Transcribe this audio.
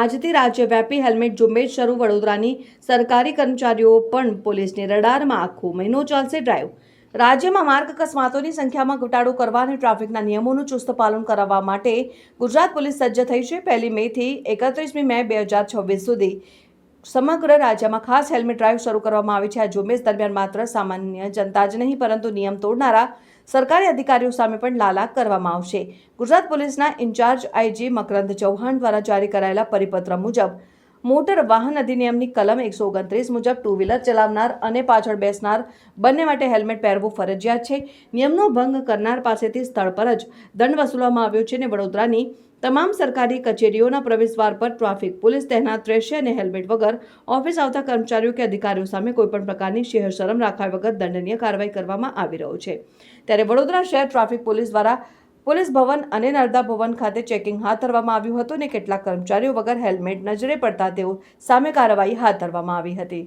આજથી રાજ્યવ્યાપી હેલ્મેટ ઝુંબેશ શરૂ. વડોદરાની સરકારી કર્મચારીઓ પણ પોલીસની રડારમાં. આખો મહિનો ચાલશે ડ્રાઈવ. રાજ્યમાં માર્ગ અકસ્માતોની સંખ્યામાં ઘટાડો કરવા અને ટ્રાફિકના નિયમોનું ચુસ્ત પાલન કરાવવા માટે ગુજરાત પોલીસ સજ્જ થઈ છે. 1 મેથી 31 મે 2026 સુધી સમગ્ર રાજ્યમાં ખાસ હેલ્મેટ ડ્રાઈવ શરૂ કરવામાં આવી છે. આ ઝુંબેશ દરમિયાન માત્ર સામાન્ય જનતા જ નહીં પરંતુ નિયમ તોડનારા સરકારી અધિકારીઓ સામે પણ લાલા કરવામાં આવશે. ગુજરાત પોલીસના ઇન્ચાર્જ આઈજી મકરંદ ચૌહાણ દ્વારા જારી કરાયેલા પરિપત્ર મુજબ મોટર વાહન અધિનિયમની કલમ 129 મુજબ ટુ વ્હીલર ચલાવનાર અને પાછળ બેસનાર બંને માટે હેલ્મેટ પહેરવું ફરજિયાત છે. નિયમનો ભંગ કરનાર પાસેથી સ્થળ પર જ દંડ વસૂલવામાં આવ્યો છે અને વડોદરાની તમામ સરકારી કચેરીઓના પ્રવેશદ્વાર પર ટ્રાફિક પોલીસ તહેનાત રહેશે અને હેલ્મેટ વગર ઓફિસ આવતા કર્મચારીઓ કે અધિકારીઓ સામે કોઈપણ પ્રકારની શરમ રાખ્યા વગર દંડનીય કાર્યવાહી કરવામાં આવી રહ્યો છે. ત્યારે વડોદરા શહેર ટ્રાફિક પોલીસ દ્વારા પોલીસ ભવન અને નર્મદા ભવન ખાતે ચેકિંગ હાથ ધરવામાં આવ્યું હતું અને કેટલાક કર્મચારીઓ વગર હેલ્મેટ નજરે પડતા તેઓ સામે કાર્યવાહી હાથ ધરવામાં આવી હતી.